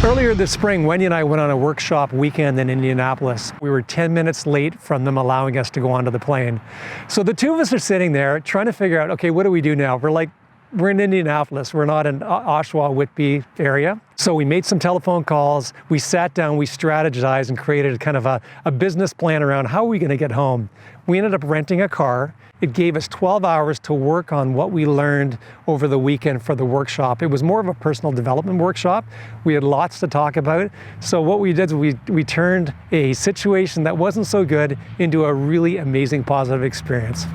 Earlier this spring, Wendy and I went on a workshop weekend in Indianapolis. We were 10 minutes late from them allowing us to go onto the plane. So the two of us are sitting there trying to figure out, okay, what do we do now? We're in Indianapolis. We're not in Oshawa, Whitby area. So we made some telephone calls. We sat down, we strategized and created kind of a business plan around how are we going to get home. We ended up renting a car. It gave us 12 hours to work on what we learned over the weekend for the workshop. It was more of a personal development workshop. We had lots to talk about. So what we did is we turned a situation that wasn't so good into a really amazing positive experience.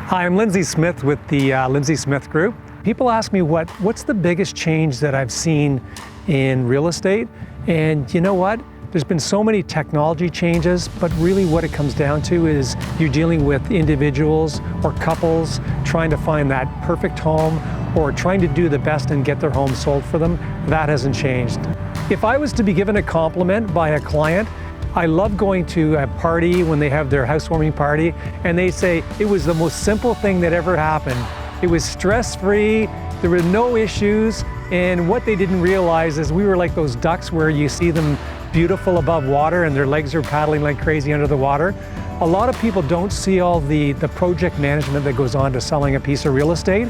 Hi, I'm Lindsay Smith with the Lindsay Smith Group. People ask me what's the biggest change that I've seen in real estate? And you know what? There's been so many technology changes, but really what it comes down to is you're dealing with individuals or couples trying to find that perfect home or trying to do the best and get their home sold for them. That hasn't changed. If I was to be given a compliment by a client, I love going to a party when they have their housewarming party and they say, it was the most simple thing that ever happened. It was stress-free, there were no issues, and what they didn't realize is we were like those ducks where you see them beautiful above water and their legs are paddling like crazy under the water. A lot of people don't see all the project management that goes on to selling a piece of real estate.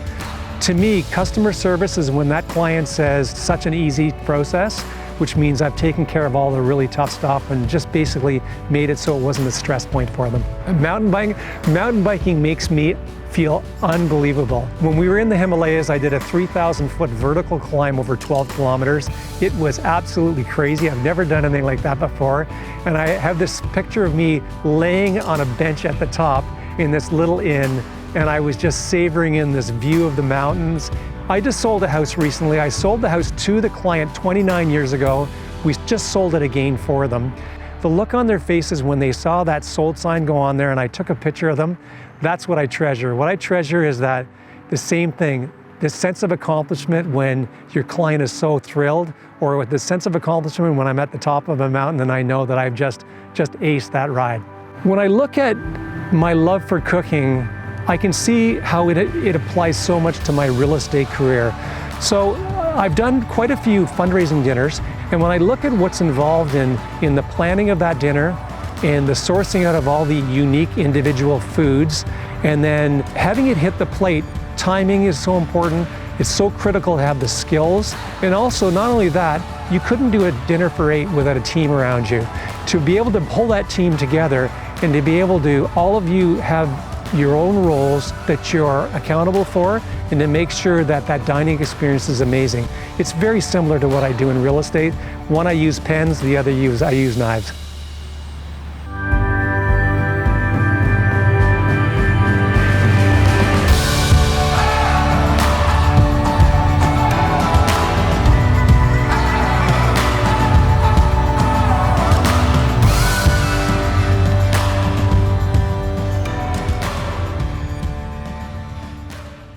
To me, customer service is when that client says, such an easy process, which means I've taken care of all the really tough stuff and just basically made it so it wasn't a stress point for them. Mountain biking makes me feel unbelievable. When we were in the Himalayas, I did a 3,000-foot vertical climb over 12 kilometers. It was absolutely crazy. I've never done anything like that before. And I have this picture of me laying on a bench at the top in this little inn, and I was just savoring in this view of the mountains. I just sold a house recently. I sold the house to the client 29 years ago. We just sold it again for them. The look on their faces when they saw that sold sign go on there and I took a picture of them, that's what I treasure. What I treasure is that the same thing, this sense of accomplishment when your client is so thrilled, or with the sense of accomplishment when I'm at the top of a mountain and I know that I've just aced that ride. When I look at my love for cooking, I can see how it applies so much to my real estate career. So I've done quite a few fundraising dinners, and when I look at what's involved in the planning of that dinner and the sourcing out of all the unique individual foods, and then having it hit the plate, timing is so important. It's so critical to have the skills. And also, not only that, you couldn't do a dinner for 8 without a team around you. To be able to pull that team together and to be able to, all of you have your own roles that you're accountable for, and to make sure that that dining experience is amazing. It's very similar to what I do in real estate. One, I use pens, the other I use knives.